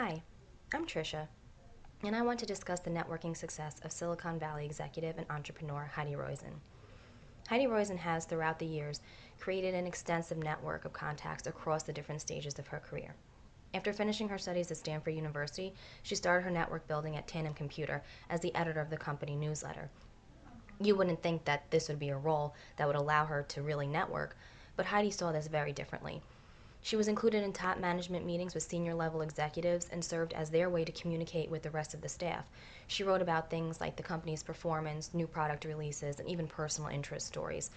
Hi, I'm Tricia, and I want to discuss the networking success of Silicon Valley executive and entrepreneur Heidi Roizen. Heidi Roizen has, throughout the years, created an extensive network of contacts across the different stages of her career. After finishing her studies at Stanford University, she started her network building at Tandem Computer as the editor of the company newsletter. You wouldn't think that this would be a role that would allow her to really network, but Heidi saw this very differently. She was included in top management meetings with senior level executives and served as their way to communicate with the rest of the staff. She wrote about things like the company's performance, new product releases, and even personal interest stories.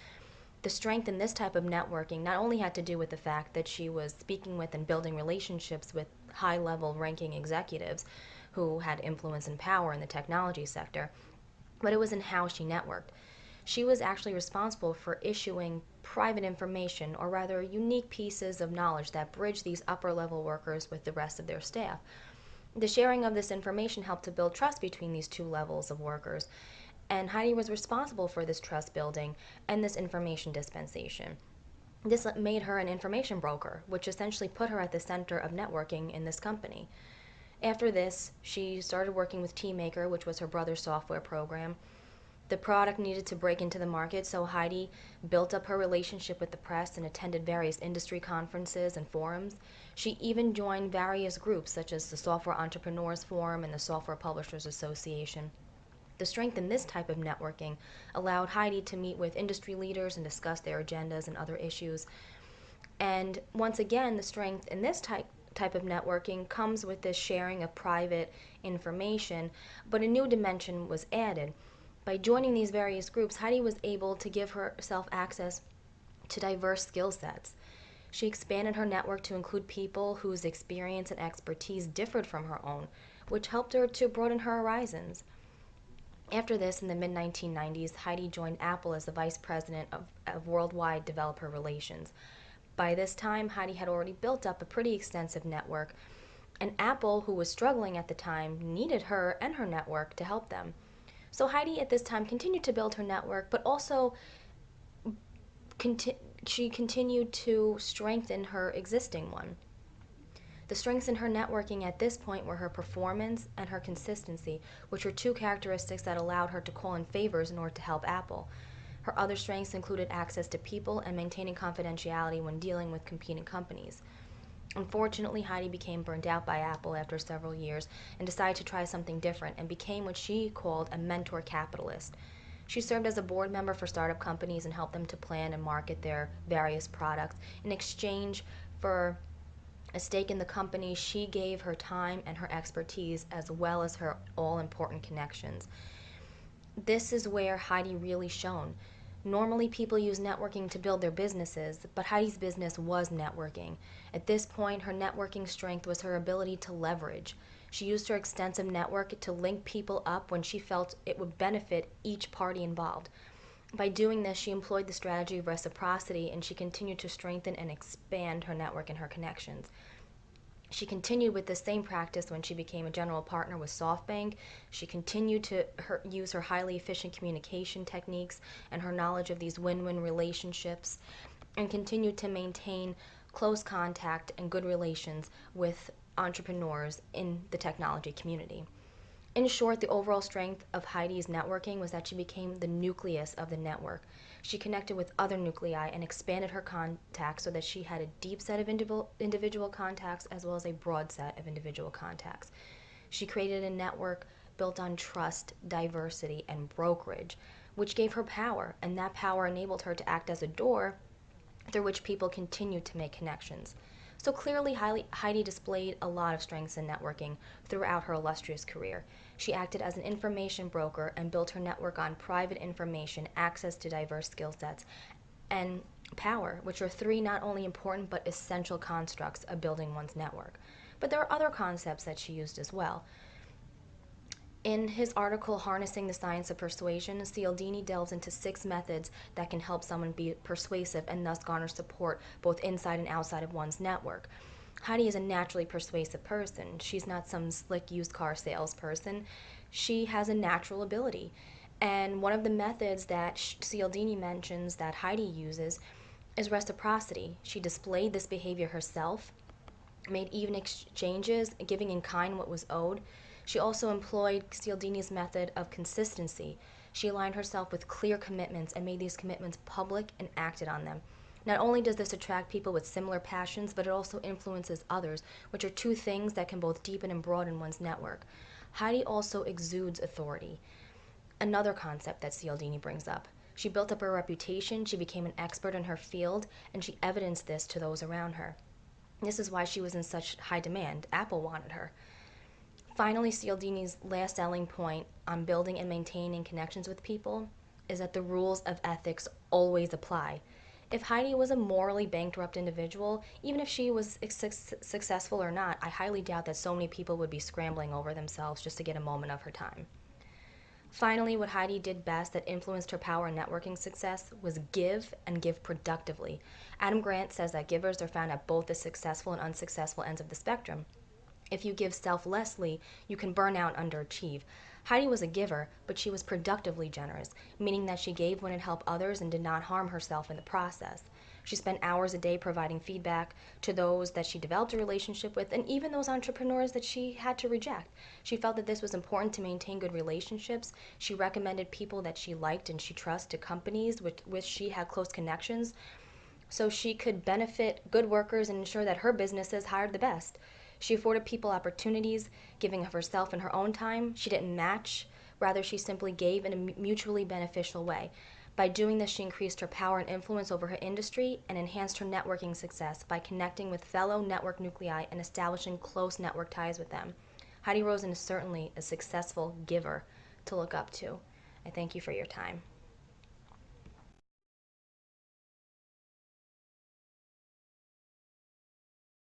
The strength in this type of networking not only had to do with the fact that she was speaking with and building relationships with high level ranking executives who had influence and power in the technology sector, but it was in how she networked. She was actually responsible for issuing private information, or rather unique pieces of knowledge that bridged these upper level workers with the rest of their staff. The sharing of this information helped to build trust between these two levels of workers, and Heidi was responsible for this trust building and this information dispensation. This made her an information broker, which essentially put her at the center of networking in this company. After this, she started working with TeamMaker, which was her brother's software program. The product needed to break into the market, so Heidi built up her relationship with the press and attended various industry conferences and forums. She even joined various groups such as the Software Entrepreneurs Forum and the Software Publishers Association. The strength in this type of networking allowed Heidi to meet with industry leaders and discuss their agendas and other issues. And once again, the strength in this type of networking comes with this sharing of private information, but a new dimension was added. By joining these various groups, Heidi was able to give herself access to diverse skill sets. She expanded her network to include people whose experience and expertise differed from her own, which helped her to broaden her horizons. After this, in the mid 1990s, Heidi joined Apple as the vice president of worldwide developer relations. By this time, Heidi had already built up a pretty extensive network, and Apple, who was struggling at the time, needed her and her network to help them. So Heidi at this time continued to build her network, but also she continued to strengthen her existing one. The strengths in her networking at this point were her performance and her consistency, which were two characteristics that allowed her to call in favors in order to help Apple. Her other strengths included access to people and maintaining confidentiality when dealing with competing companies. Unfortunately, Heidi became burned out by Apple after several years and decided to try something different and became what she called a mentor capitalist. She served as a board member for startup companies and helped them to plan and market their various products. In exchange for a stake in the company, she gave her time and her expertise as well as her all-important connections. This is where Heidi really shone. Normally, people use networking to build their businesses, but Heidi's business was networking. At this point, her networking strength was her ability to leverage. She used her extensive network to link people up when she felt it would benefit each party involved. By doing this, she employed the strategy of reciprocity, and she continued to strengthen and expand her network and her connections. She continued with the same practice when she became a general partner with SoftBank. She continued to use her highly efficient communication techniques and her knowledge of these win-win relationships, and continued to maintain close contact and good relations with entrepreneurs in the technology community. In short, the overall strength of Heidi's networking was that she became the nucleus of the network. She connected with other nuclei and expanded her contacts so that she had a deep set of individual contacts as well as a broad set of individual contacts. She created a network built on trust, diversity, and brokerage, which gave her power, and that power enabled her to act as a door through which people continued to make connections. So clearly, Heidi displayed a lot of strengths in networking throughout her illustrious career. She acted as an information broker and built her network on private information, access to diverse skill sets, and power, which are three not only important but essential constructs of building one's network. But there are other concepts that she used as well. In his article, Harnessing the Science of Persuasion, Cialdini delves into 6 methods that can help someone be persuasive and thus garner support both inside and outside of one's network. Heidi is a naturally persuasive person. She's not some slick used car salesperson. She has a natural ability. And one of the methods that Cialdini mentions that Heidi uses is reciprocity. She displayed this behavior herself made even exchanges, giving in kind what was owed. She also employed Cialdini's method of consistency. She aligned herself with clear commitments and made these commitments public and acted on them. Not only does this attract people with similar passions, but it also influences others, which are two things that can both deepen and broaden one's network. Heidi also exudes authority, another concept that Cialdini brings up. She built up her reputation, she became an expert in her field, and she evidenced this to those around her. This is why she was in such high demand. Apple wanted her. Finally, Cialdini's last selling point on building and maintaining connections with people is that the rules of ethics always apply. If Heidi was a morally bankrupt individual, even if she was successful or not, I highly doubt that so many people would be scrambling over themselves just to get a moment of her time. Finally, what Heidi did best that influenced her power and networking success was give and give productively. Adam Grant says that givers are found at both the successful and unsuccessful ends of the spectrum. If you give selflessly, you can burn out and underachieve. Heidi was a giver, but she was productively generous, meaning that she gave when it helped others and did not harm herself in the process. She spent hours a day providing feedback to those that she developed a relationship with, and even those entrepreneurs that she had to reject. She felt that this was important to maintain good relationships. She recommended people that she liked and she trusted to companies with which she had close connections, so she could benefit good workers and ensure that her businesses hired the best. She afforded people opportunities, giving of herself in her own time. She didn't match, rather, she simply gave in a mutually beneficial way. By doing this, she increased her power and influence over her industry and enhanced her networking success by connecting with fellow network nuclei and establishing close network ties with them. Heidi Roizen is certainly a successful giver to look up to. I thank you for your time.